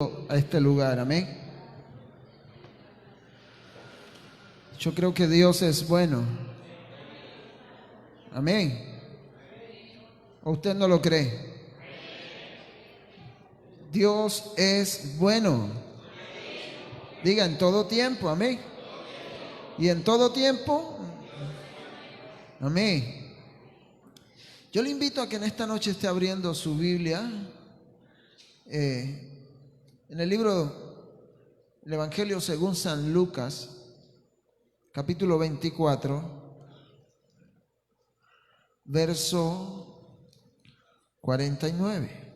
a este lugar, amén. Yo creo que Dios es bueno, amén. ¿O usted no lo cree? Dios es bueno. Diga en todo tiempo, amén. Y en todo tiempo, amén. Yo le invito a que en esta noche esté abriendo su Biblia en el libro del Evangelio según San Lucas, capítulo 24, verso 49.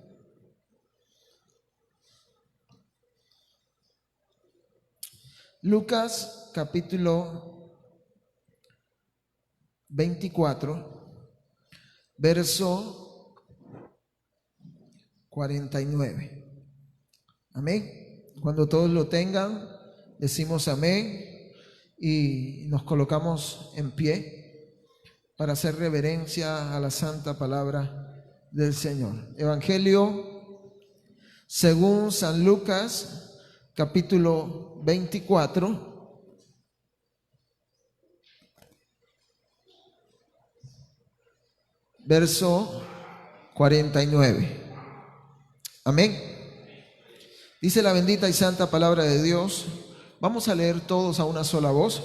Lucas capítulo 24, verso 49. Amén. Cuando todos lo tengan, decimos amén y nos colocamos en pie para hacer reverencia a la santa palabra del Señor. Evangelio según San Lucas, capítulo 24, verso 49. Amén. Dice la bendita y santa palabra de Dios. Vamos a leer todos a una sola voz,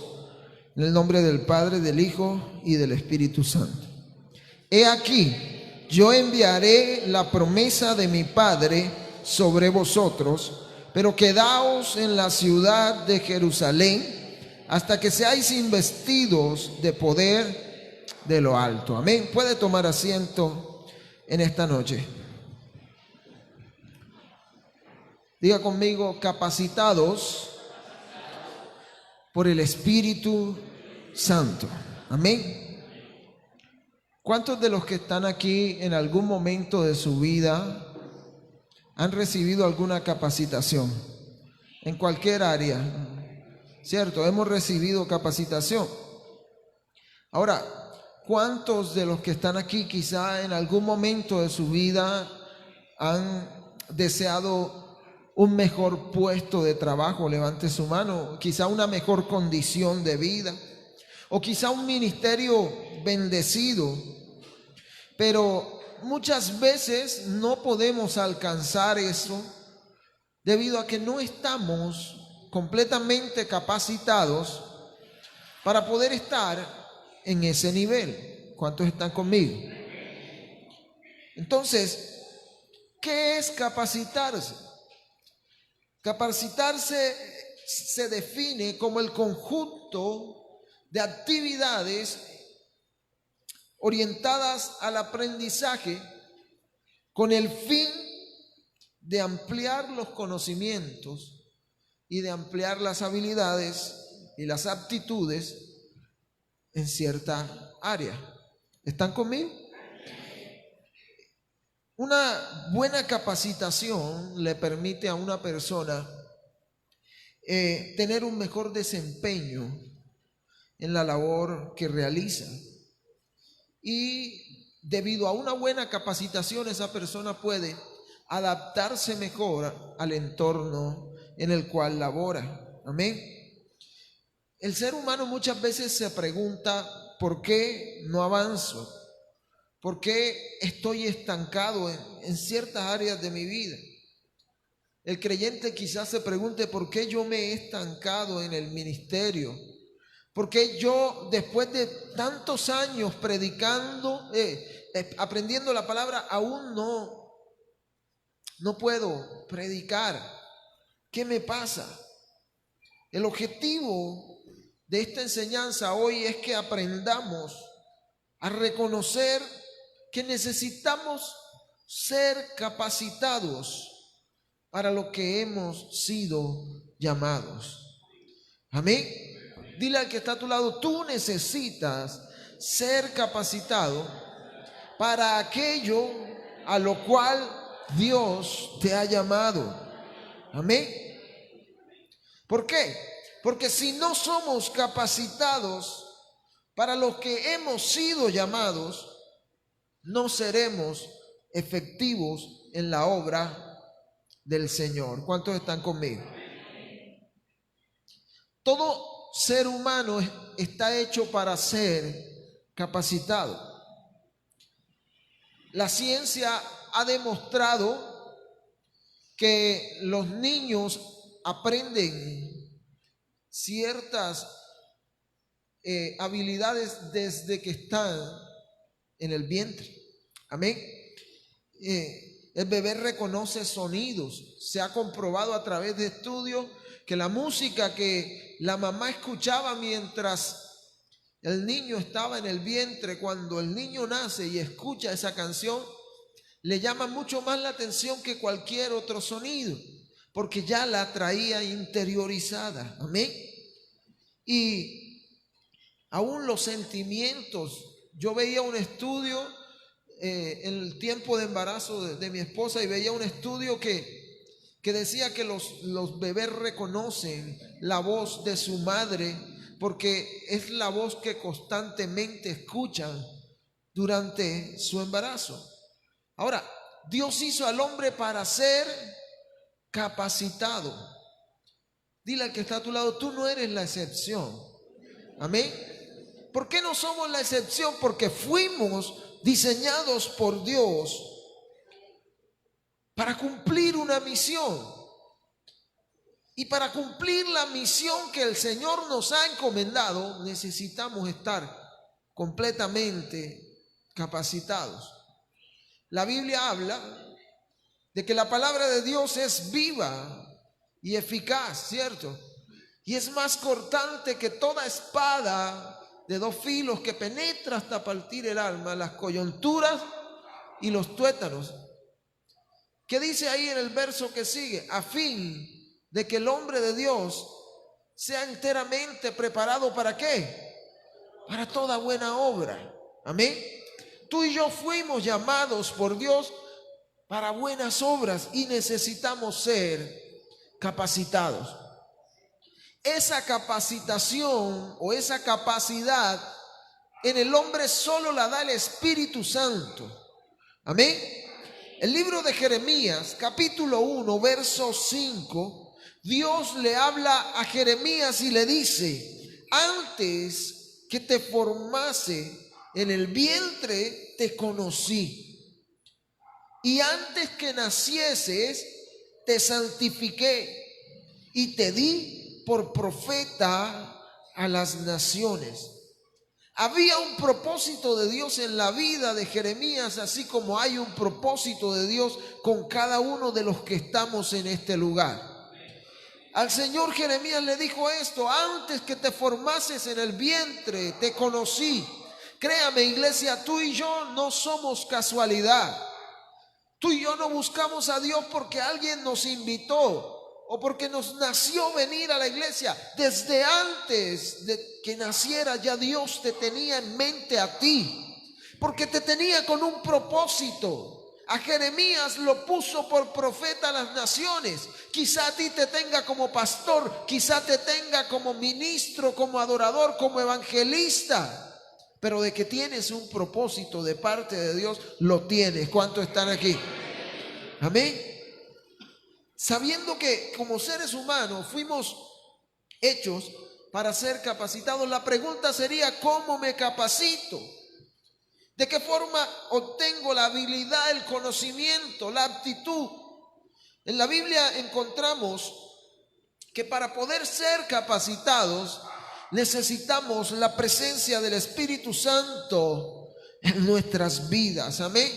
en el nombre del Padre, del Hijo y del Espíritu Santo. He aquí, yo enviaré la promesa de mi Padre sobre vosotros, pero quedaos en la ciudad de Jerusalén hasta que seáis investidos de poder de lo alto. Amén. Puede tomar asiento en esta noche. Diga conmigo, capacitados por el Espíritu Santo. Amén. ¿Cuántos de los que están aquí en algún momento de su vida han recibido alguna capacitación? En cualquier área, ¿cierto? Hemos recibido capacitación. Ahora, ¿cuántos de los que están aquí quizá en algún momento de su vida han deseado un mejor puesto de trabajo? Levante su mano. Quizá una mejor condición de vida, o quizá un ministerio bendecido, pero muchas veces no podemos alcanzar eso debido a que no estamos completamente capacitados para poder estar en ese nivel. ¿Cuántos están conmigo? Entonces, ¿qué es capacitarse? Capacitarse se define como el conjunto de actividades orientadas al aprendizaje con el fin de ampliar los conocimientos y de ampliar las habilidades y las aptitudes en cierta área. ¿Están conmigo? Una buena capacitación le permite a una persona tener un mejor desempeño en la labor que realiza. Y debido a una buena capacitación, esa persona puede adaptarse mejor al entorno en el cual labora. Amén. El ser humano muchas veces se pregunta, ¿por qué no avanzo? ¿Por qué estoy estancado en ciertas áreas de mi vida? El creyente quizás se pregunte, ¿por qué yo me he estancado en el ministerio? ¿Por qué yo, después de tantos años predicando, aprendiendo la palabra, aún no puedo predicar? ¿Qué me pasa? El objetivo de esta enseñanza hoy es que aprendamos a reconocer que necesitamos ser capacitados para lo que hemos sido llamados. Amén. Dile al que está a tu lado, tú necesitas ser capacitado para aquello a lo cual Dios te ha llamado. Amén. ¿Por qué? Porque si no somos capacitados para lo que hemos sido llamados, no seremos efectivos en la obra del Señor. ¿Cuántos están conmigo? Todo ser humano está hecho para ser capacitado. La ciencia ha demostrado que los niños aprenden ciertas habilidades desde que están en el vientre. Amén. El bebé reconoce sonidos. Se ha comprobado a través de estudios que la música que la mamá escuchaba mientras el niño estaba en el vientre, cuando el niño nace y escucha esa canción, le llama mucho más la atención que cualquier otro sonido, porque ya la traía interiorizada. Amén. Y aún los sentimientos. Yo veía un estudio en el tiempo de embarazo de mi esposa, y veía un estudio que decía que los bebés reconocen la voz de su madre, porque es la voz que constantemente escuchan durante su embarazo. Ahora, Dios hizo al hombre para ser capacitado. Dile al que está a tu lado, tú no eres la excepción. Amén. ¿Por qué no somos la excepción? Porque fuimos diseñados por Dios para cumplir una misión. Y para cumplir la misión que el Señor nos ha encomendado, necesitamos estar completamente capacitados. La Biblia habla de que la palabra de Dios es viva y eficaz, ¿cierto? Y es más cortante que toda espada de dos filos, que penetra hasta partir el alma, las coyunturas y los tuétanos. ¿Qué dice ahí en el verso que sigue? A fin de que el hombre de Dios sea enteramente preparado, ¿para qué? Para toda buena obra. Amén. Tú y yo fuimos llamados por Dios para buenas obras y necesitamos ser capacitados. Esa capacitación o esa capacidad en el hombre solo la da el Espíritu Santo. Amén. El libro de Jeremías, capítulo 1, verso 5, Dios le habla a Jeremías y le dice: antes que te formase en el vientre te conocí, y antes que nacieses te santifiqué y te di por profeta a las naciones. Había un propósito de Dios en la vida de Jeremías, así como hay un propósito de Dios con cada uno de los que estamos en este lugar. Al Señor Jeremías le dijo esto: antes que te formases en el vientre te conocí. Créame, iglesia, tú y yo no somos casualidad. Tú y yo no buscamos a Dios porque alguien nos invitó o porque nos nació venir a la iglesia. Desde antes de que naciera ya Dios te tenía en mente a ti, porque te tenía con un propósito. A Jeremías lo puso por profeta a las naciones. Quizá a ti te tenga como pastor, quizá te tenga como ministro, como adorador, como evangelista, pero de que tienes un propósito de parte de Dios, lo tienes. ¿Cuántos están aquí? Amén. Sabiendo que como seres humanos fuimos hechos para ser capacitados, la pregunta sería: ¿cómo me capacito? ¿De qué forma obtengo la habilidad, el conocimiento, la aptitud? En la Biblia encontramos que para poder ser capacitados necesitamos la presencia del Espíritu Santo en nuestras vidas. Amén.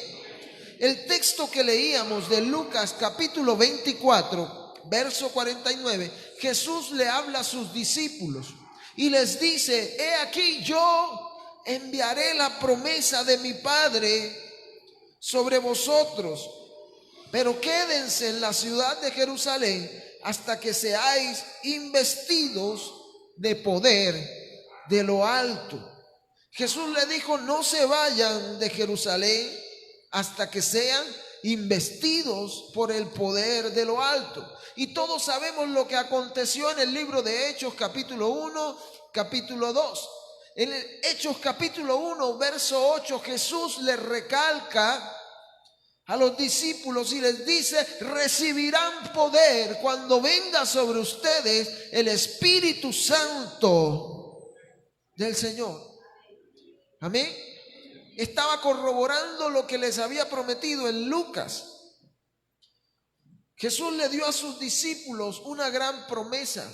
El texto que leíamos de Lucas capítulo 24, verso 49, Jesús le habla a sus discípulos y les dice: he aquí, yo enviaré la promesa de mi Padre sobre vosotros, pero quédense en la ciudad de Jerusalén hasta que seáis investidos de poder de lo alto. Jesús le dijo: no se vayan de Jerusalén hasta que sean investidos por el poder de lo alto. Y todos sabemos lo que aconteció en el libro de Hechos capítulo 1, capítulo 2. En el Hechos capítulo 1, verso 8, Jesús le recalca a los discípulos y les dice: recibirán poder cuando venga sobre ustedes el Espíritu Santo del Señor. Amén. Estaba corroborando lo que les había prometido en Lucas. Jesús le dio a sus discípulos una gran promesa,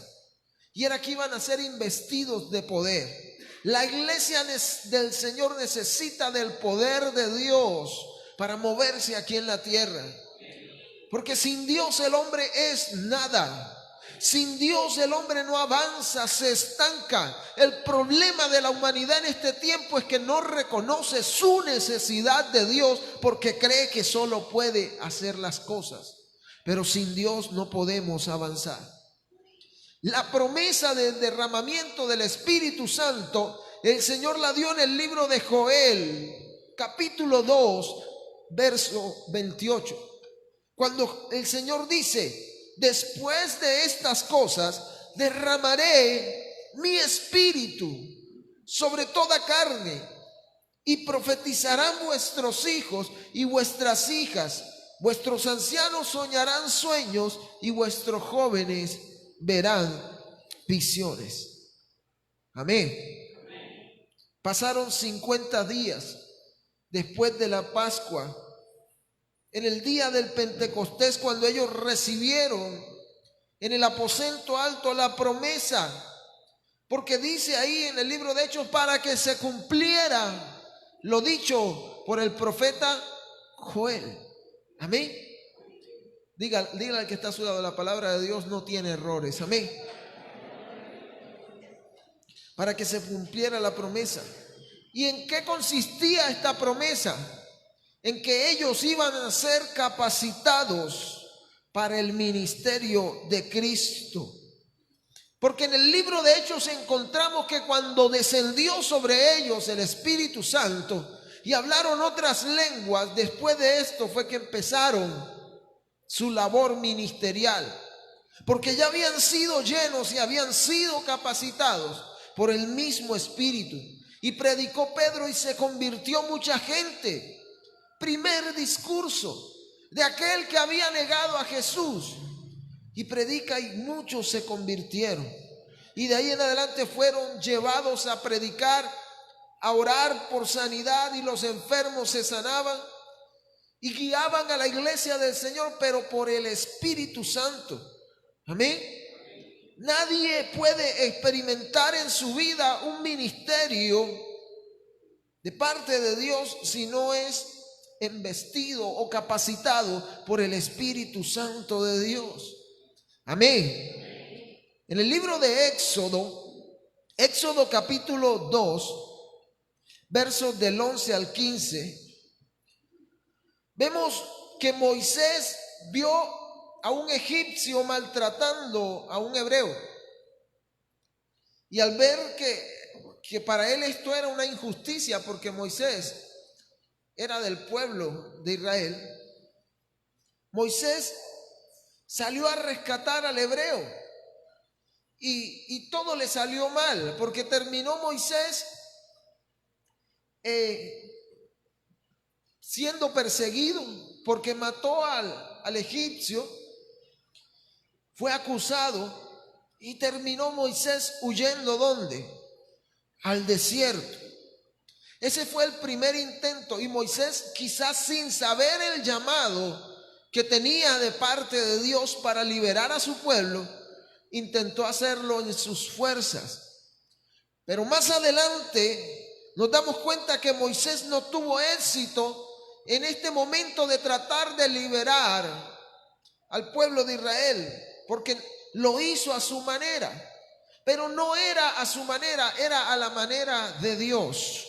y era que iban a ser investidos de poder. La iglesia del Señor necesita del poder de Dios para moverse aquí en la tierra, porque sin Dios el hombre es nada. Sin Dios el hombre no avanza, se estanca. El problema de la humanidad en este tiempo es que no reconoce su necesidad de Dios, porque cree que solo puede hacer las cosas. Pero sin Dios no podemos avanzar. La promesa del derramamiento del Espíritu Santo, el Señor la dio en el libro de Joel, capítulo 2, verso 28. Cuando el Señor dice: después de estas cosas derramaré mi espíritu sobre toda carne, y profetizarán vuestros hijos y vuestras hijas, vuestros ancianos soñarán sueños y vuestros jóvenes verán visiones. Amén. Pasaron 50 días después de la Pascua, en el día del Pentecostés, cuando ellos recibieron en el aposento alto la promesa, porque dice ahí en el libro de Hechos: para que se cumpliera lo dicho por el profeta Joel. Amén. Dígale al que está a su lado: la palabra de Dios no tiene errores. Amén. Para que se cumpliera la promesa. ¿Y en qué consistía esta promesa? En que ellos iban a ser capacitados para el ministerio de Cristo. Porque en el libro de Hechos encontramos que cuando descendió sobre ellos el Espíritu Santo y hablaron otras lenguas, después de esto fue que empezaron su labor ministerial, porque ya habían sido llenos y habían sido capacitados por el mismo Espíritu. Y predicó Pedro y se convirtió mucha gente. Primer discurso de aquel que había negado a Jesús, y predica y muchos se convirtieron. Y de ahí en adelante fueron llevados a predicar, a orar por sanidad, y los enfermos se sanaban y guiaban a la iglesia del Señor, pero por el Espíritu Santo. Amén. Nadie puede experimentar en su vida un ministerio de parte de Dios si no es embestido o capacitado por el Espíritu Santo de Dios. Amén. En el libro de Éxodo capítulo 2, versos del 11 al 15, vemos que Moisés vio a un egipcio maltratando a un hebreo. Y al ver que para él esto era una injusticia, porque Moisés era del pueblo de Israel, Moisés salió a rescatar al hebreo, y todo le salió mal, porque terminó Moisés siendo perseguido porque mató al egipcio. Fue acusado y terminó Moisés huyendo. ¿Dónde? Al desierto. Ese fue el primer intento, y Moisés, quizás sin saber el llamado que tenía de parte de Dios para liberar a su pueblo, intentó hacerlo en sus fuerzas. Pero más adelante nos damos cuenta que Moisés no tuvo éxito en este momento de tratar de liberar al pueblo de Israel, porque lo hizo a su manera. Pero no era a su manera, era a la manera de Dios.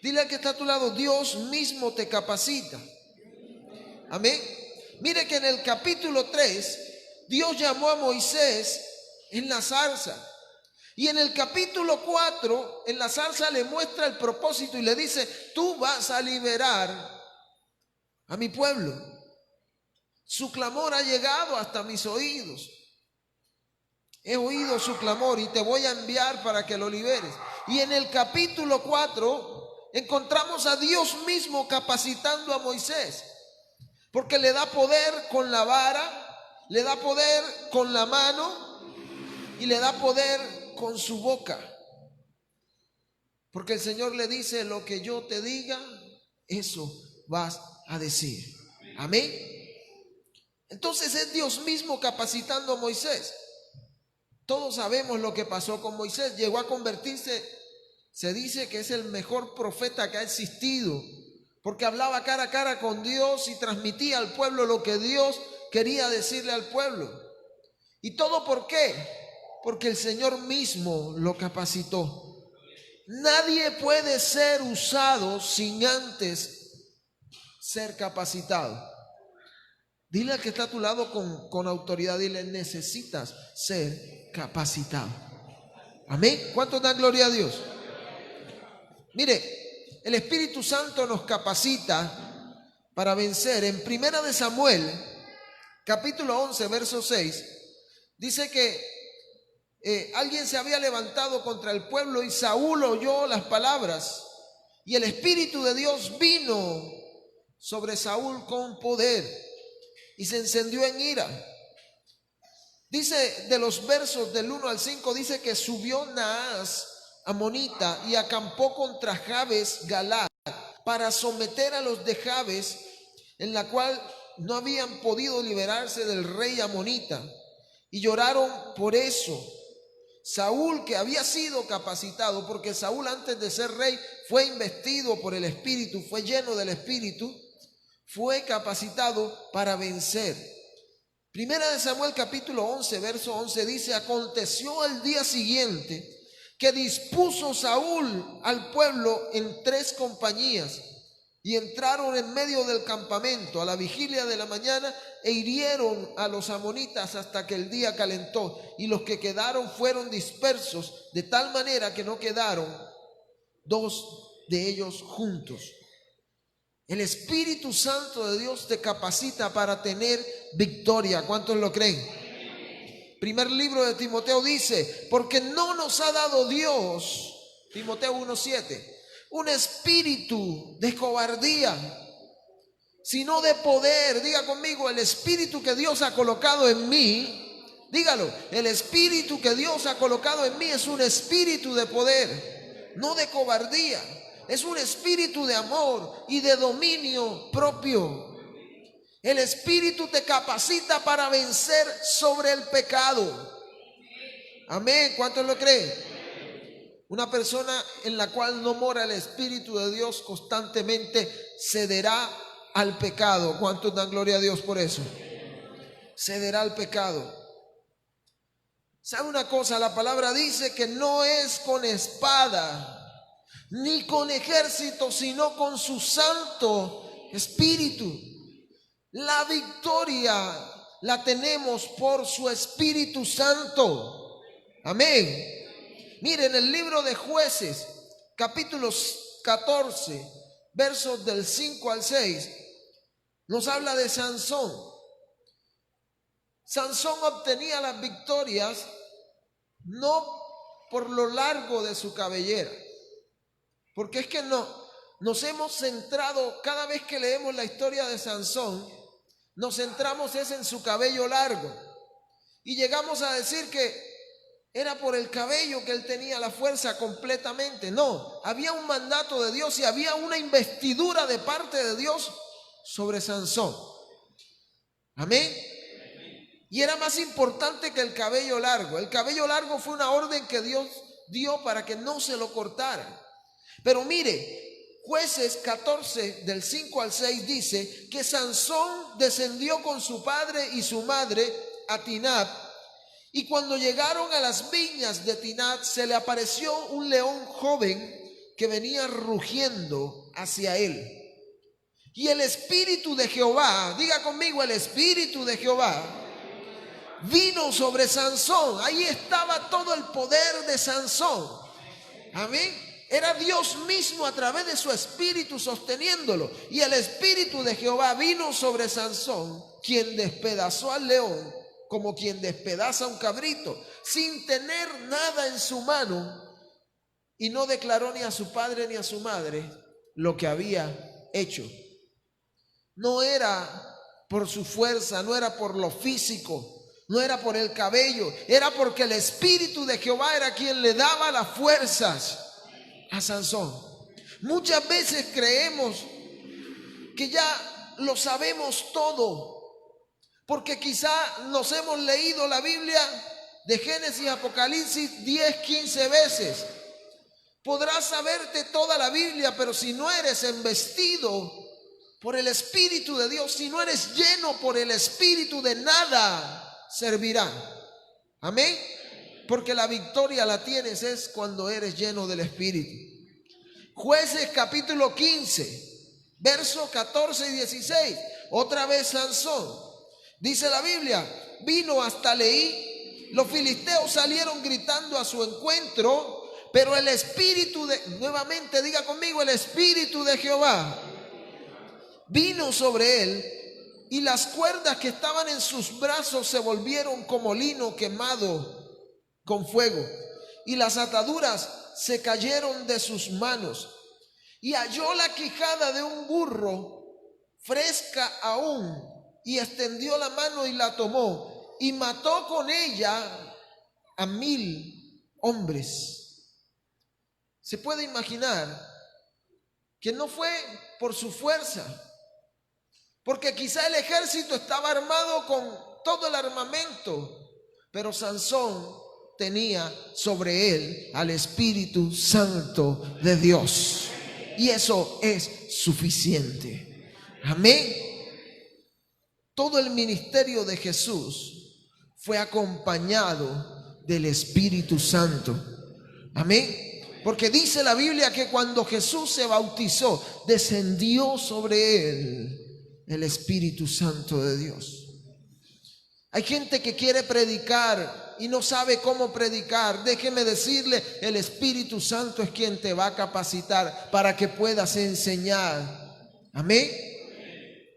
Dile al que está a tu lado: Dios mismo te capacita. Amén. Mire que en el capítulo 3 Dios llamó a Moisés en la zarza, y en el capítulo 4 en la zarza le muestra el propósito y le dice: tú vas a liberar a mi pueblo. Su clamor ha llegado hasta mis oídos. He oído su clamor y te voy a enviar para que lo liberes. Y en el capítulo 4 encontramos a Dios mismo capacitando a Moisés. Porque le da poder con la vara, le da poder con la mano y le da poder con su boca. Porque el Señor le dice: lo que yo te diga, eso vas a decir. Amén. Entonces es Dios mismo capacitando a Moisés. Todos sabemos lo que pasó con Moisés. Llegó a convertirse, se dice que es el mejor profeta que ha existido, porque hablaba cara a cara con Dios y transmitía al pueblo lo que Dios quería decirle al pueblo. ¿Y todo por qué? Porque el Señor mismo lo capacitó. Nadie puede ser usado sin antes ser capacitado. Dile al que está a tu lado con autoridad, dile: necesitas ser capacitado. Amén. ¿Cuántos dan gloria a Dios? Mire, el Espíritu Santo nos capacita para vencer. En Primera de Samuel, capítulo 11, verso 6, dice que alguien se había levantado contra el pueblo y Saúl oyó las palabras y el Espíritu de Dios vino sobre Saúl con poder y se encendió en ira. Dice, de los versos del 1 al 5, dice que subió Naas amonita y acampó contra Jabes Galad para someter a los de Jabes, en la cual no habían podido liberarse del rey amonita, y lloraron por eso. Saúl, que había sido capacitado, porque Saúl antes de ser rey fue investido por el Espíritu, fue lleno del Espíritu, fue capacitado para vencer. Primera de Samuel capítulo 11, verso 11 dice: aconteció al día siguiente que dispuso Saúl al pueblo en 3 compañías y entraron en medio del campamento a la vigilia de la mañana e hirieron a los amonitas hasta que el día calentó, y los que quedaron fueron dispersos de tal manera que no quedaron 2 de ellos juntos. El Espíritu Santo de Dios te capacita para tener victoria. ¿Cuántos lo creen? Primer libro de Timoteo dice: porque no nos ha dado Dios, Timoteo 1:7, un espíritu de cobardía, sino de poder. Diga conmigo: el espíritu que Dios ha colocado en mí, dígalo, el espíritu que Dios ha colocado en mí es un espíritu de poder, no de cobardía. Es un espíritu de amor y de dominio propio. El Espíritu te capacita para vencer sobre el pecado. Amén. ¿Cuántos lo creen? Una persona en la cual no mora el Espíritu de Dios constantemente cederá al pecado. ¿Cuántos dan gloria a Dios por eso? Cederá al pecado. ¿Sabe una cosa? La palabra dice que no es con espada ni con ejército, sino con su Santo Espíritu. La victoria la tenemos por su Espíritu Santo. Amén. Miren, el libro de Jueces, capítulo 14, versos del 5 al 6, nos habla de Sansón. Sansón obtenía las victorias no por lo largo de su cabellera, porque es que nos hemos centrado, cada vez que leemos la historia de Sansón, nos centramos en su cabello largo y llegamos a decir que era por el cabello que él tenía la fuerza completamente. No, había un mandato de Dios y había una investidura de parte de Dios sobre Sansón. Amén. Y era más importante que el cabello largo. El cabello largo fue una orden que Dios dio para que no se lo cortaran. Pero mire, Jueces 14 del 5 al 6 dice que Sansón descendió con su padre y su madre a Tinab, y cuando llegaron a las viñas de Tinab se le apareció un león joven que venía rugiendo hacia él. Y el Espíritu de Jehová, diga conmigo, el Espíritu de Jehová vino sobre Sansón. Ahí estaba todo el poder de Sansón. Amén. Era Dios mismo a través de su espíritu sosteniéndolo. Y el Espíritu de Jehová vino sobre Sansón, quien despedazó al león como quien despedaza un cabrito, sin tener nada en su mano, y no declaró ni a su padre ni a su madre lo que había hecho. No era por su fuerza, no era por lo físico, no era por el cabello, era porque el Espíritu de Jehová era quien le daba las fuerzas a Sansón. Muchas veces creemos que ya lo sabemos todo, porque quizá nos hemos leído la Biblia de Génesis a Apocalipsis 10, 15 veces. Podrás saberte toda la Biblia, pero si no eres embestido por el Espíritu de Dios, si no eres lleno por el Espíritu, de nada servirá. Amén. Porque la victoria la tienes es cuando eres lleno del Espíritu. Jueces capítulo 15, versos 14 y 16. Otra vez Sansón. Dice la Biblia, vino hasta Leí, los filisteos salieron gritando a su encuentro, pero el Espíritu de, nuevamente diga conmigo, el Espíritu de Jehová vino sobre él, y las cuerdas que estaban en sus brazos se volvieron como lino quemado con fuego, y las ataduras se cayeron de sus manos, y halló la quijada de un burro fresca aún, y extendió la mano y la tomó, y mató con ella a 1000 hombres. Se puede imaginar que no fue por su fuerza, porque quizá el ejército estaba armado con todo el armamento, pero Sansón tenía sobre él al Espíritu Santo de Dios, y eso es suficiente. Amén. Todo el ministerio de Jesús fue acompañado del Espíritu Santo. Amén. Porque dice la Biblia que cuando Jesús se bautizó, descendió sobre él el Espíritu Santo de Dios. Hay gente que quiere predicar y no sabe cómo predicar. Déjeme decirle, el Espíritu Santo es quien te va a capacitar para que puedas enseñar. Amén.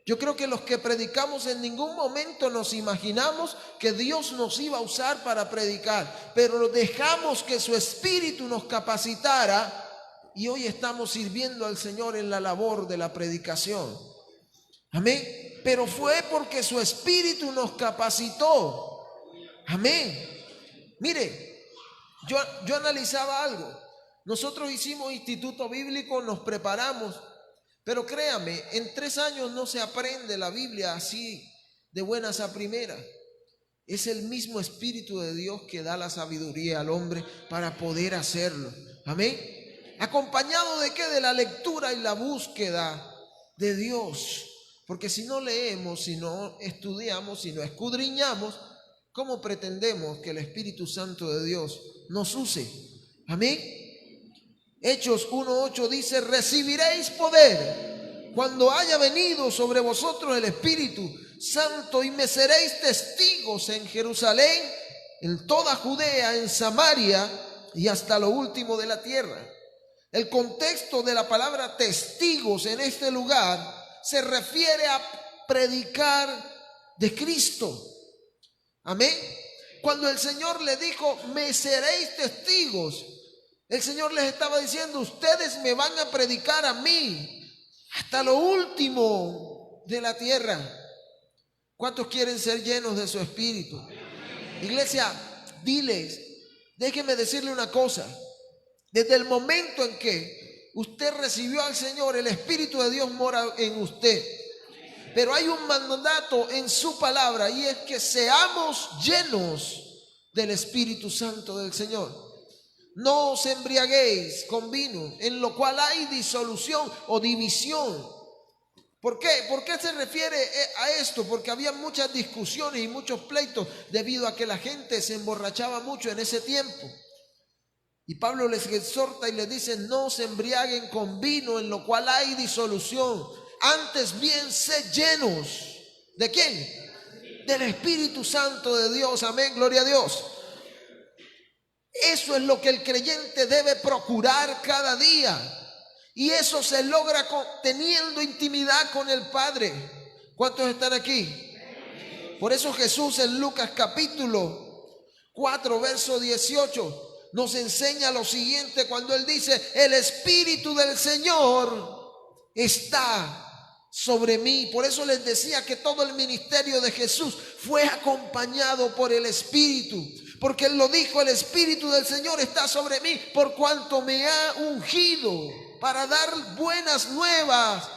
Yo creo que los que predicamos en ningún momento nos imaginamos que Dios nos iba a usar para predicar, pero dejamos que su Espíritu nos capacitara y hoy estamos sirviendo al Señor en la labor de la predicación. Amén. Pero fue porque su Espíritu nos capacitó. Amén. Mire, yo analizaba algo. Nosotros hicimos instituto bíblico, nos preparamos. Pero créame, en 3 años no se aprende la Biblia así de buenas a primeras. Es el mismo Espíritu de Dios que da la sabiduría al hombre para poder hacerlo. Amén. ¿Acompañado de qué? De la lectura y la búsqueda de Dios. Porque si no leemos, si no estudiamos, si no escudriñamos, ¿cómo pretendemos que el Espíritu Santo de Dios nos use? Amén. Hechos 1:8 dice, recibiréis poder cuando haya venido sobre vosotros el Espíritu Santo, y me seréis testigos en Jerusalén, en toda Judea, en Samaria y hasta lo último de la tierra. El contexto de la palabra testigos en este lugar se refiere a predicar de Cristo. Amén. Cuando el Señor le dijo, me seréis testigos, el Señor les estaba diciendo, ustedes me van a predicar a mí hasta lo último de la tierra. ¿Cuántos quieren ser llenos de su Espíritu? Iglesia, diles, déjenme decirle una cosa. Desde el momento en que usted recibió al Señor, el Espíritu de Dios mora en usted. Pero hay un mandato en su palabra, y es que seamos llenos del Espíritu Santo del Señor. No os embriaguéis con vino, en lo cual hay disolución o división. ¿Por qué? ¿Por qué se refiere a esto? Porque había muchas discusiones y muchos pleitos debido a que la gente se emborrachaba mucho en ese tiempo. Y Pablo les exhorta y les dice, no se embriaguen con vino, en lo cual hay disolución. Antes bien, sed llenos. ¿De quién? Del Espíritu Santo de Dios. Amén, gloria a Dios. Eso es lo que el creyente debe procurar cada día. Y eso se logra teniendo intimidad con el Padre. ¿Cuántos están aquí? Por eso Jesús en Lucas capítulo 4, verso 18 nos enseña lo siguiente cuando Él dice, el Espíritu del Señor está sobre mí. Por eso les decía que todo el ministerio de Jesús fue acompañado por el Espíritu, porque Él lo dijo: el Espíritu del Señor está sobre mí, por cuanto me ha ungido para dar buenas nuevas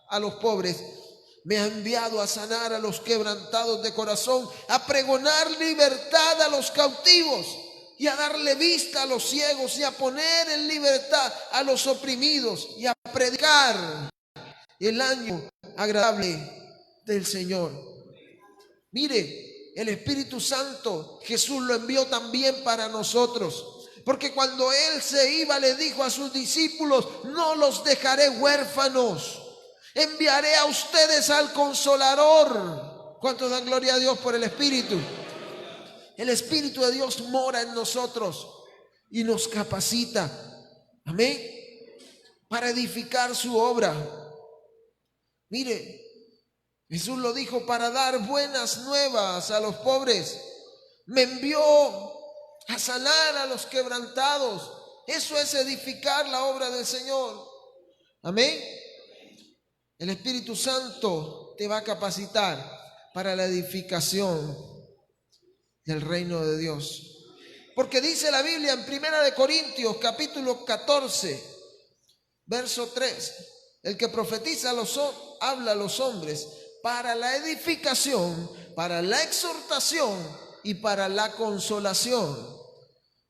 a los pobres. Me ha enviado a sanar a los quebrantados de corazón, a pregonar libertad a los cautivos y a darle vista a los ciegos, y a poner en libertad a los oprimidos, y a predicar el año agradable del Señor. Mire, el Espíritu Santo Jesús lo envió también para nosotros, porque cuando Él se iba le dijo a sus discípulos: no los dejaré huérfanos, enviaré a ustedes al Consolador. ¿Cuántos dan gloria a Dios por el Espíritu? El Espíritu de Dios mora en nosotros y nos capacita, amén, para edificar su obra. Mire, Jesús lo dijo: para dar buenas nuevas a los pobres. Me envió a sanar a los quebrantados. Eso es edificar la obra del Señor, amén. El Espíritu Santo te va a capacitar para la edificación del reino de Dios. Porque dice la Biblia en 1 Corintios capítulo 14, verso 3: el que profetiza habla a los hombres para la edificación, para la exhortación y para la consolación.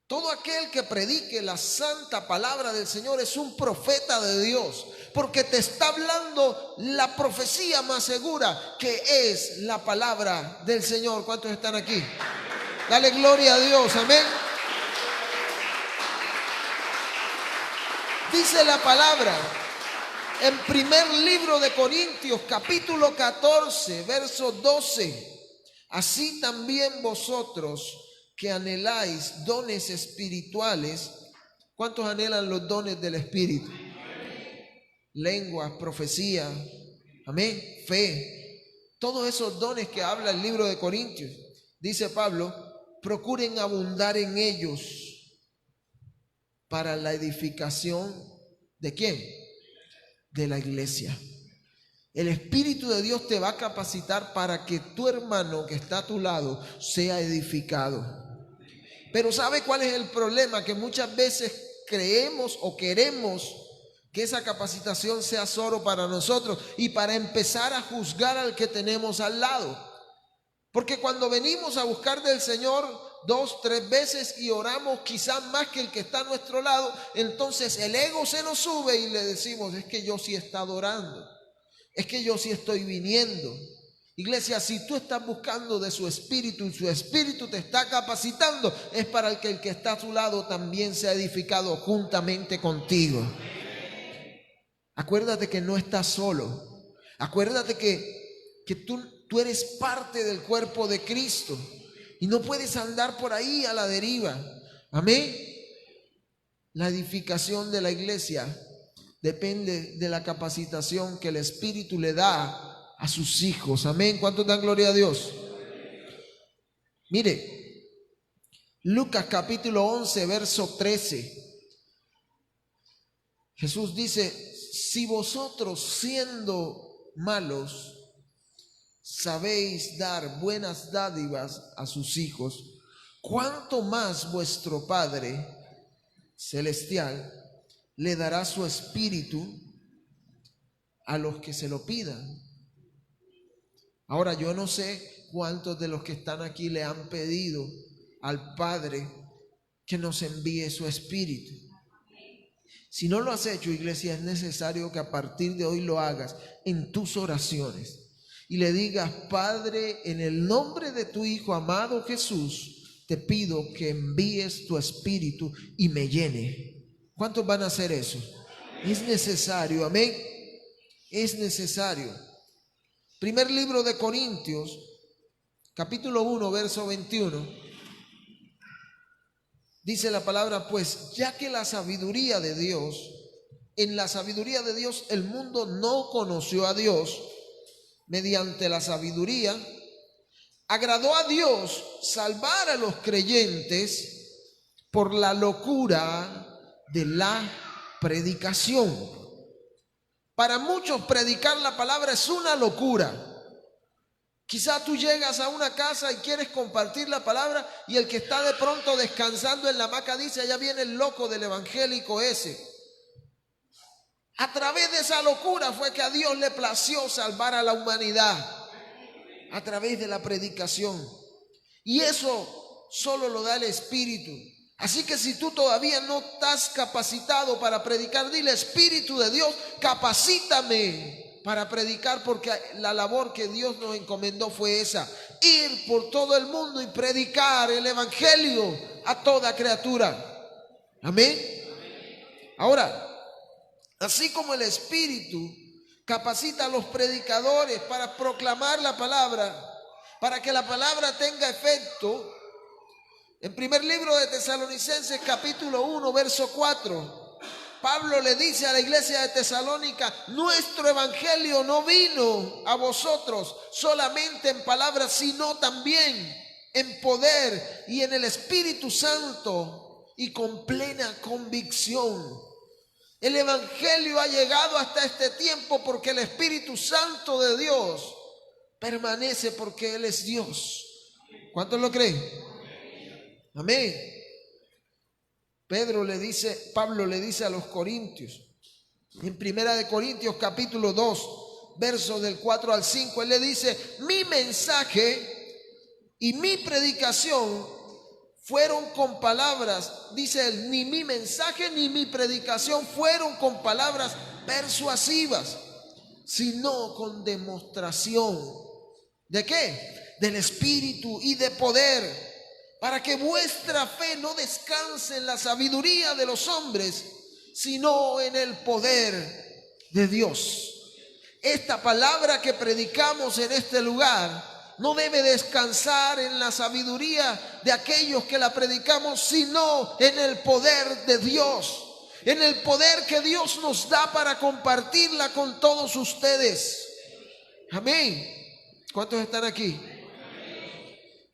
Todo aquel que predique la santa palabra del Señor es un profeta de Dios, porque te está hablando la profecía más segura, que es la palabra del Señor. ¿Cuántos están aquí? Dale gloria a Dios, amén. Dice la palabra en primer libro de Corintios capítulo 14, verso 12: así también vosotros que anheláis dones espirituales. ¿Cuántos anhelan los dones del Espíritu? Lenguas, profecía, amén, fe. Todos esos dones que habla el libro de Corintios, dice Pablo: procuren abundar en ellos para la edificación ¿de quién? De la iglesia. El Espíritu de Dios te va a capacitar para que tu hermano que está a tu lado sea edificado. Pero ¿sabe cuál es el problema? Que muchas veces creemos o queremos que esa capacitación sea solo para nosotros y para empezar a juzgar al que tenemos al lado. Porque cuando venimos a buscar del Señor 2, 3 veces y oramos quizás más que el que está a nuestro lado, entonces el ego se nos sube y le decimos: es que yo sí he estado orando, es que yo sí estoy viniendo. Iglesia, si tú estás buscando de su Espíritu y su Espíritu te está capacitando, es para que el que está a tu lado también sea edificado juntamente contigo. Acuérdate que no estás solo. Acuérdate que tú eres parte del cuerpo de Cristo y no puedes andar por ahí a la deriva. Amén. La edificación de la iglesia depende de la capacitación que el Espíritu le da a sus hijos. Amén. ¿Cuántos dan gloria a Dios? Mire, Lucas capítulo 11, verso 13. Jesús dice: si vosotros siendo malos sabéis dar buenas dádivas a sus hijos, ¿cuánto más vuestro Padre celestial le dará su Espíritu a los que se lo pidan? Ahora, yo no sé cuántos de los que están aquí le han pedido al Padre que nos envíe su Espíritu. Si no lo has hecho, iglesia, es necesario que a partir de hoy lo hagas en tus oraciones y le digas: Padre, en el nombre de tu Hijo amado Jesús, te pido que envíes tu Espíritu y me llene. ¿Cuántos van a hacer eso? Es necesario, amén. Es necesario. Primer libro de Corintios, capítulo 1, verso 21. Dice la palabra: pues ya que la sabiduría de Dios, en la sabiduría de Dios el mundo no conoció a Dios, mediante la sabiduría agradó a Dios salvar a los creyentes por la locura de la predicación. Para muchos predicar la palabra es una locura. Quizá tú llegas a una casa y quieres compartir la palabra y el que está de pronto descansando en la hamaca dice, allá viene el loco del evangélico ese. A través de esa locura fue que a Dios le plació salvar a la humanidad, a través de la predicación. Y eso solo lo da el Espíritu. Así que si tú todavía no estás capacitado para predicar, dile, Espíritu de Dios, capacítame para predicar, porque la labor que Dios nos encomendó fue esa: ir por todo el mundo y predicar el evangelio a toda criatura. Amén. Ahora, así como el Espíritu capacita a los predicadores para proclamar la palabra, para que la palabra tenga efecto, en primer libro de Tesalonicenses capítulo 1 verso 4, Pablo le dice a la iglesia de Tesalónica, nuestro evangelio no vino a vosotros solamente en palabras, sino también en poder y en el Espíritu Santo y con plena convicción. El evangelio ha llegado hasta este tiempo porque el Espíritu Santo de Dios permanece, porque Él es Dios. ¿Cuántos lo creen? Amén. Pablo le dice a los corintios, en primera de Corintios capítulo 2, versos del 4 al 5, él le dice, mi mensaje y mi predicación fueron con palabras, dice él, ni mi mensaje ni mi predicación fueron con palabras persuasivas, sino con demostración. ¿De qué? Del Espíritu y de poder, para que vuestra fe no descanse en la sabiduría de los hombres, sino en el poder de Dios. Esta palabra que predicamos en este lugar no debe descansar en la sabiduría de aquellos que la predicamos, sino en el poder de Dios, en el poder que Dios nos da para compartirla con todos ustedes. Amén. ¿Cuántos están aquí?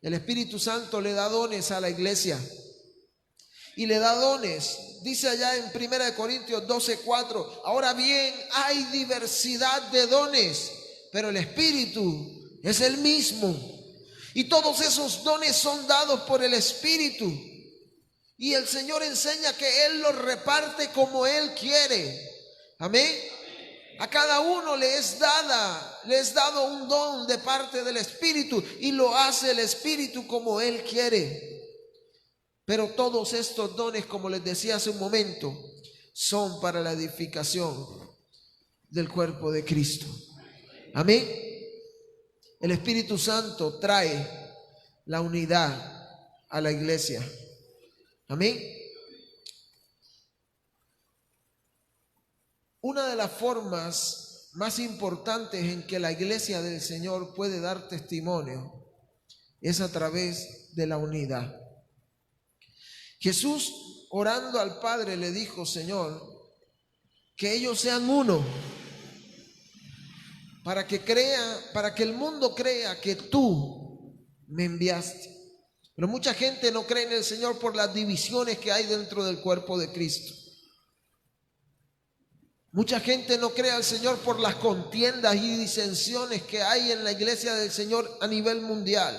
El Espíritu Santo le da dones a la iglesia. Y le da dones. Dice allá en 1 Corintios 12:4. Ahora bien, hay diversidad de dones, pero el Espíritu es el mismo. Y todos esos dones son dados por el Espíritu. Y el Señor enseña que Él los reparte como Él quiere. Amén. A cada uno le es dado un don de parte del Espíritu, y lo hace el Espíritu como Él quiere. Pero todos estos dones, como les decía hace un momento, son para la edificación del cuerpo de Cristo. Amén. El Espíritu Santo trae la unidad a la iglesia. Amén. Una de las formas más importantes en que la iglesia del Señor puede dar testimonio es a través de la unidad. Jesús, orando al Padre, le dijo, Señor, que ellos sean uno, para que el mundo crea que tú me enviaste. Pero mucha gente no cree en el Señor por las divisiones que hay dentro del cuerpo de Cristo. Mucha gente no cree al Señor por las contiendas y disensiones que hay en la iglesia del Señor a nivel mundial.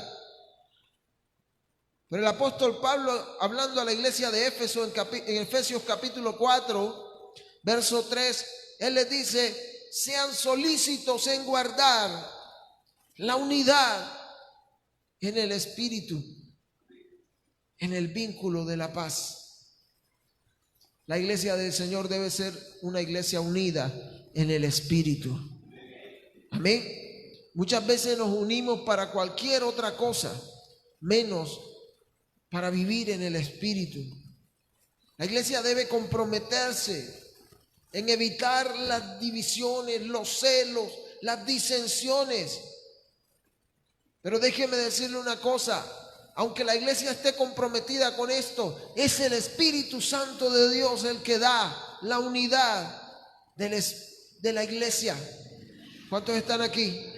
Pero el apóstol Pablo, hablando a la iglesia de Éfeso en Efesios capítulo 4, verso 3, él les dice, sean solícitos en guardar la unidad en el Espíritu, en el vínculo de la paz. La iglesia del Señor debe ser una iglesia unida en el Espíritu. Amén. Muchas veces nos unimos para cualquier otra cosa, menos para vivir en el Espíritu. La iglesia debe comprometerse en evitar las divisiones, los celos, las disensiones. Pero déjeme decirle una cosa, aunque la iglesia esté comprometida con esto, es el Espíritu Santo de Dios el que da la unidad de la iglesia. ¿Cuántos están aquí?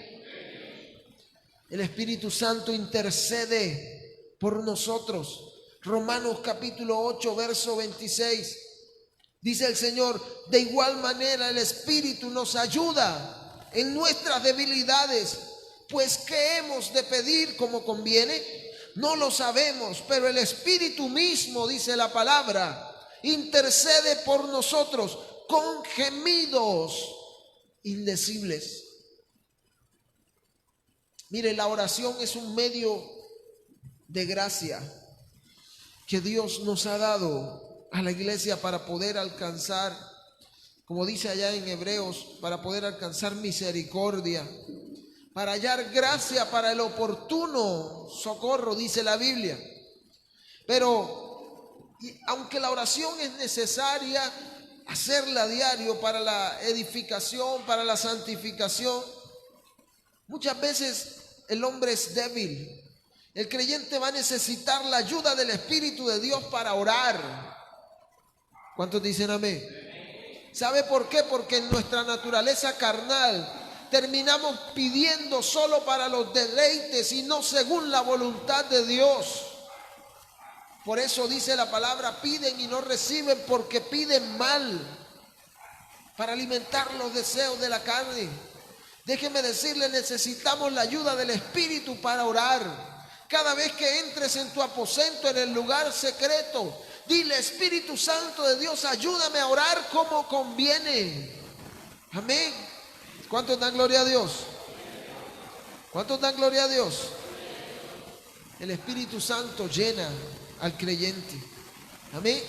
El Espíritu Santo intercede por nosotros. Romanos capítulo 8, verso 26. Dice el Señor, de igual manera el Espíritu nos ayuda en nuestras debilidades, pues ¿qué hemos de pedir como conviene? No lo sabemos, pero el Espíritu mismo, dice la palabra, intercede por nosotros con gemidos indecibles. Mire, la oración es un medio de gracia que Dios nos ha dado a la iglesia para poder alcanzar, como dice allá en Hebreos, para poder alcanzar misericordia, para hallar gracia para el oportuno socorro, dice la Biblia. Pero aunque la oración es necesaria hacerla a diario para la edificación, para la santificación, muchas veces el hombre es débil. El creyente va a necesitar la ayuda del Espíritu de Dios para orar. ¿Cuántos dicen amén? ¿Sabe por qué? Porque en nuestra naturaleza carnal terminamos pidiendo solo para los deleites y no según la voluntad de Dios. Por eso dice la palabra, piden y no reciben porque piden mal, para alimentar los deseos de la carne. Déjeme decirle, necesitamos la ayuda del Espíritu para orar. Cada vez que entres en tu aposento, en el lugar secreto, dile, Espíritu Santo de Dios, ayúdame a orar como conviene. Amén. ¿Cuántos dan gloria a Dios? ¿Cuántos dan gloria a Dios? El Espíritu Santo llena al creyente. Amén.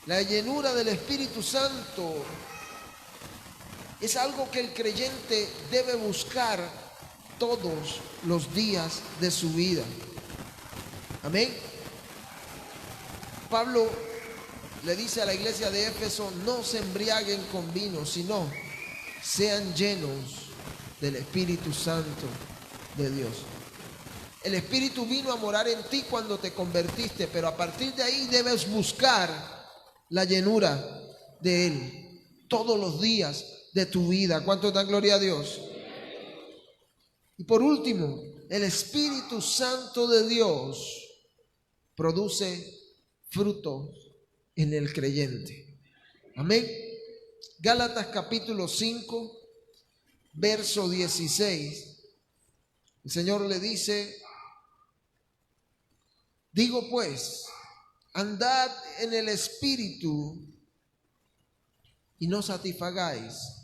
La llenura del Espíritu Santo es algo que el creyente debe buscar todos los días de su vida. Amén. Pablo le dice a la iglesia de Éfeso, no se embriaguen con vino, sino sean llenos del Espíritu Santo de Dios. El Espíritu vino a morar en ti cuando te convertiste, pero a partir de ahí debes buscar la llenura de Él todos los días de tu vida. ¿Cuánto dan gloria a Dios? Y por último, el Espíritu Santo de Dios produce fruto en el creyente. Amén. Gálatas capítulo 5, verso 16. El Señor le dice, digo pues, andad en el Espíritu y no satisfagáis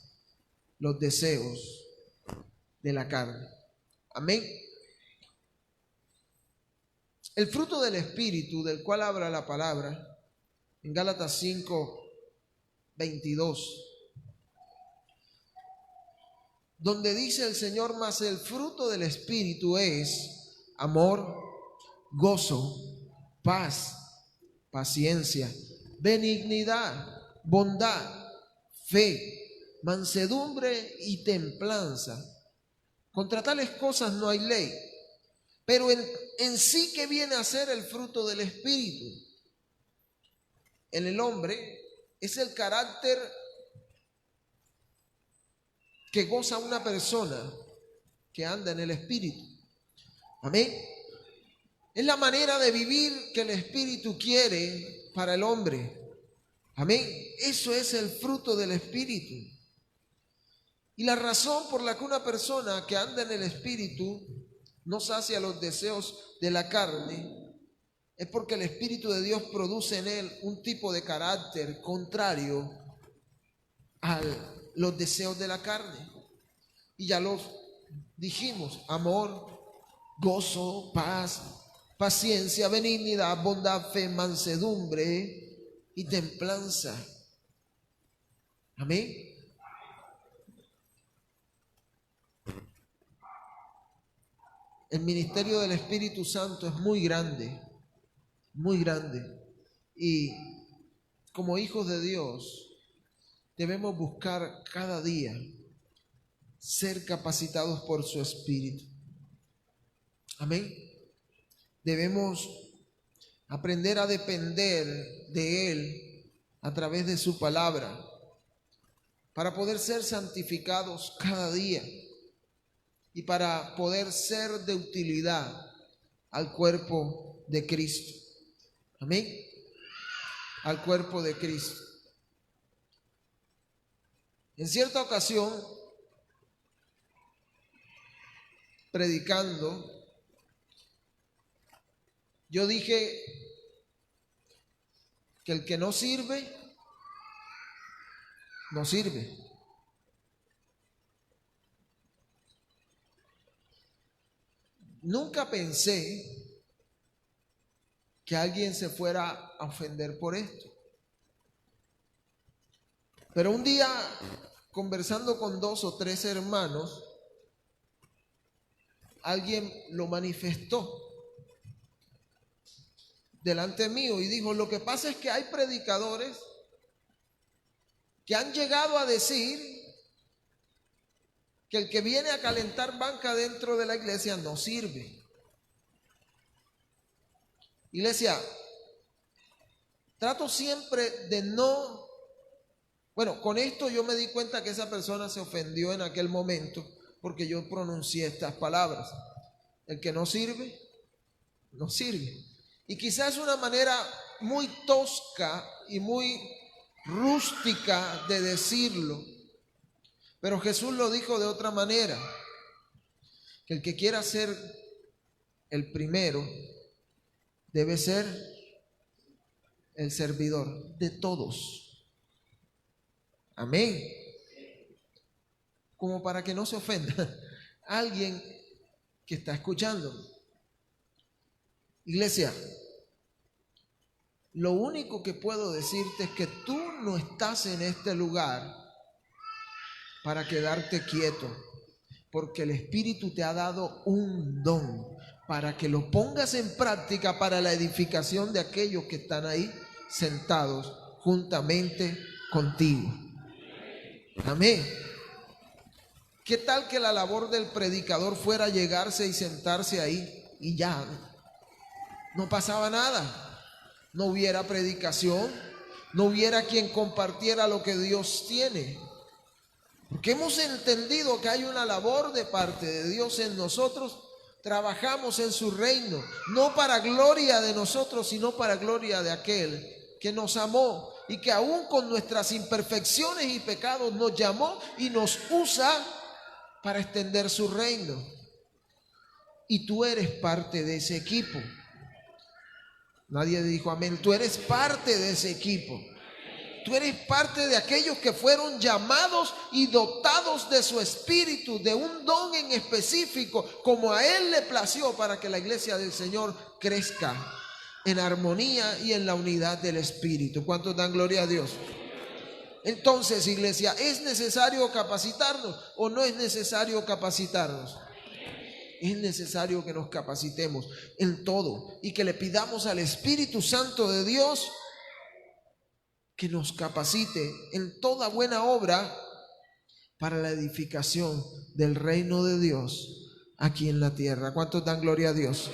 los deseos de la carne. Amén. El fruto del Espíritu del cual habla la palabra en Gálatas 5, 22, donde dice el Señor, mas el fruto del Espíritu es amor, gozo, paz, paciencia, benignidad, bondad, fe, mansedumbre y templanza. Contra tales cosas no hay ley. Pero en sí, ¿qué viene a ser el fruto del Espíritu? En el hombre es el carácter que goza una persona que anda en el Espíritu. Amén. Es la manera de vivir que el Espíritu quiere para el hombre. Amén. Eso es el fruto del Espíritu. Y la razón por la que una persona que anda en el Espíritu no sacia los deseos de la carne es porque el Espíritu de Dios produce en él un tipo de carácter contrario a los deseos de la carne. Y ya los dijimos, amor, gozo, paz, paciencia, benignidad, bondad, fe, mansedumbre y templanza. Amén. El ministerio del Espíritu Santo es muy grande, muy grande. Y como hijos de Dios debemos buscar cada día ser capacitados por su Espíritu. Amén. Debemos aprender a depender de Él a través de su palabra para poder ser santificados cada día y para poder ser de utilidad al cuerpo de Cristo. Amén. al cuerpo de Cristo. En cierta ocasión, predicando, yo dije que el que no sirve, no sirve. Nunca pensé que alguien se fuera a ofender por esto. Pero un día, conversando con 2 o 3 hermanos, alguien lo manifestó delante mío y dijo: lo que pasa es que hay predicadores que han llegado a decir que el que viene a calentar banca dentro de la iglesia no sirve. Iglesia, trato siempre de no... Bueno, con esto yo me di cuenta que esa persona se ofendió en aquel momento porque yo pronuncié estas palabras: el que no sirve, no sirve. Y quizás una manera muy tosca y muy rústica de decirlo, pero Jesús lo dijo de otra manera: que el que quiera ser el primero debe ser el servidor de todos. Amén. Como para que no se ofenda alguien que está escuchando. Iglesia, lo único que puedo decirte es que tú no estás en este lugar para quedarte quieto, porque el Espíritu te ha dado un don para que lo pongas en práctica para la edificación de aquellos que están ahí sentados juntamente contigo. Amén. ¿Qué tal que la labor del predicador fuera llegarse y sentarse ahí y ya no pasaba nada? No hubiera predicación, no hubiera quien compartiera lo que Dios tiene. Porque hemos entendido que hay una labor de parte de Dios en nosotros. Trabajamos en su reino, no para gloria de nosotros, sino para gloria de aquel que nos amó y que aún con nuestras imperfecciones y pecados nos llamó y nos usa para extender su reino. Y tú eres parte de ese equipo. Nadie dijo amén. Tú eres parte de ese equipo. Tú eres parte de aquellos que fueron llamados y dotados de su espíritu, de un don en específico, como a Él le plació, para que la iglesia del Señor crezca en armonía y en la unidad del espíritu. ¿Cuántos dan gloria a Dios? Entonces, iglesia, ¿es necesario capacitarnos o no es necesario capacitarnos? Es necesario que nos capacitemos en todo y que le pidamos al Espíritu Santo de Dios que nos capacite en toda buena obra para la edificación del reino de Dios aquí en la tierra. ¿Cuántos dan gloria a Dios?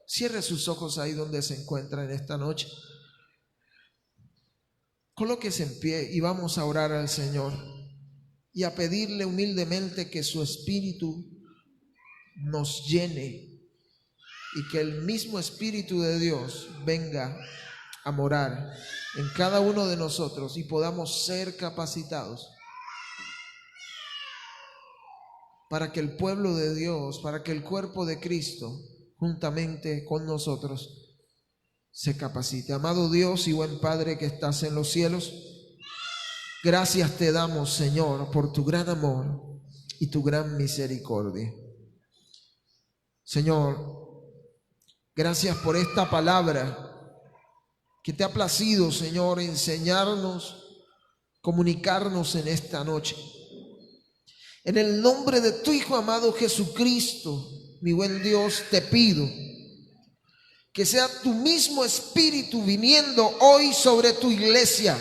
Cierre sus ojos ahí donde se encuentra en esta noche. Colóquese en pie y vamos a orar al Señor y a pedirle humildemente que su Espíritu nos llene y que el mismo Espíritu de Dios venga a morar en cada uno de nosotros y podamos ser capacitados para que el pueblo de Dios, para que el cuerpo de Cristo juntamente con nosotros se capacite. Amado Dios y buen Padre que estás en los cielos, gracias te damos, Señor, por tu gran amor y tu gran misericordia. Señor, gracias por esta palabra que te ha placido, Señor, enseñarnos, comunicarnos en esta noche. En el nombre de tu Hijo amado Jesucristo, mi buen Dios, te pido que sea tu mismo Espíritu viniendo hoy sobre tu iglesia.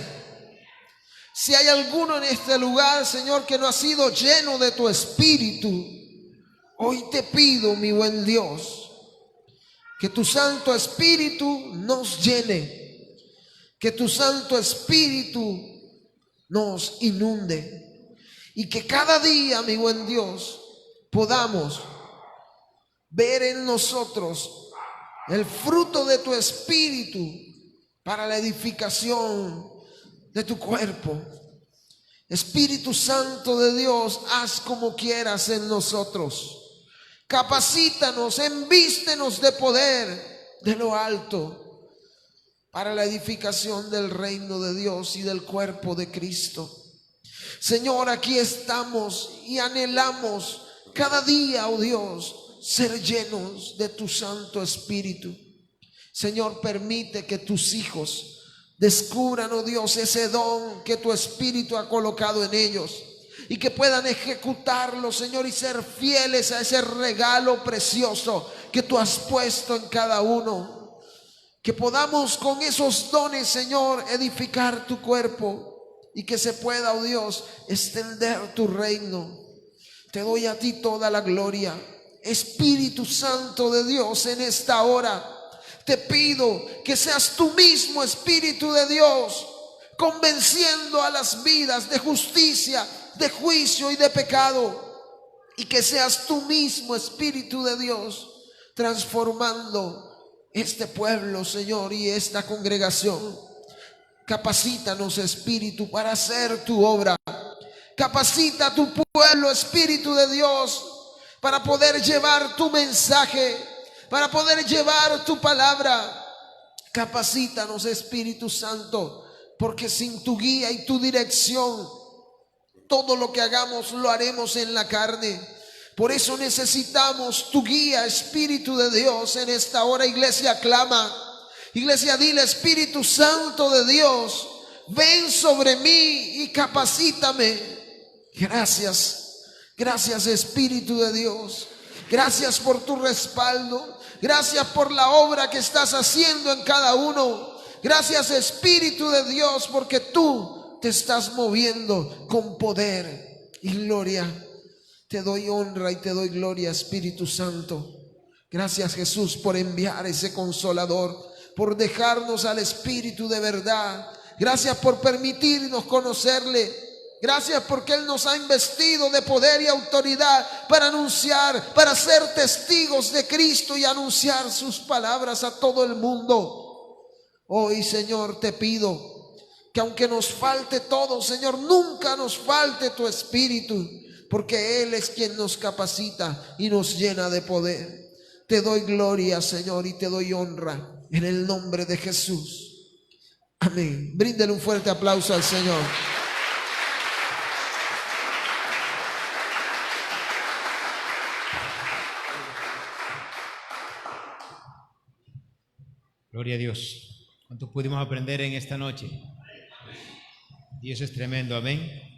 Si hay alguno en este lugar, Señor, que no ha sido lleno de tu Espíritu, hoy te pido, mi buen Dios, que tu Santo Espíritu nos llene. Que tu Santo Espíritu nos inunde y que cada día, mi buen Dios, podamos ver en nosotros el fruto de tu Espíritu para la edificación de tu cuerpo. Espíritu Santo de Dios, haz como quieras en nosotros. Capacítanos, envístenos de poder de lo alto para la edificación del reino de Dios y del cuerpo de Cristo. Señor, aquí estamos y anhelamos cada día, oh Dios, ser llenos de tu Santo Espíritu. Señor, permite que tus hijos descubran, oh Dios, ese don que tu Espíritu ha colocado en ellos y que puedan ejecutarlo, Señor, y ser fieles a ese regalo precioso que tú has puesto en cada uno. Que podamos con esos dones, Señor, edificar tu cuerpo y que se pueda, oh Dios, extender tu reino. Te doy a ti toda la gloria. Espíritu Santo de Dios, en esta hora te pido que seas tú mismo, Espíritu de Dios, convenciendo a las vidas de justicia, de juicio y de pecado. Y que seas tú mismo, Espíritu de Dios, transformando este pueblo, Señor, y esta congregación. Capacítanos, Espíritu, para hacer tu obra. Capacita a tu pueblo, Espíritu de Dios, para poder llevar tu mensaje, para poder llevar tu palabra. Capacítanos, Espíritu Santo, porque sin tu guía y tu dirección, todo lo que hagamos lo haremos en la carne. Por eso necesitamos tu guía, Espíritu de Dios. En esta hora, iglesia, clama. Iglesia, dile: Espíritu Santo de Dios, ven sobre mí y capacítame. Gracias, gracias, Espíritu de Dios. Gracias por tu respaldo. Gracias por la obra que estás haciendo en cada uno. Gracias, Espíritu de Dios, porque tú te estás moviendo con poder y gloria. Te doy honra y te doy gloria, Espíritu Santo. Gracias, Jesús, por enviar ese consolador, por dejarnos al Espíritu de verdad. Gracias por permitirnos conocerle. Gracias porque Él nos ha investido de poder y autoridad para anunciar, para ser testigos de Cristo y anunciar sus palabras a todo el mundo. Hoy, Señor, te pido que aunque nos falte todo, Señor, nunca nos falte tu Espíritu, porque Él es quien nos capacita y nos llena de poder. Te doy gloria, Señor, y te doy honra en el nombre de Jesús. Amén. Bríndele un fuerte aplauso al Señor. Gloria a Dios. ¿Cuánto pudimos aprender en esta noche? Dios es tremendo, amén.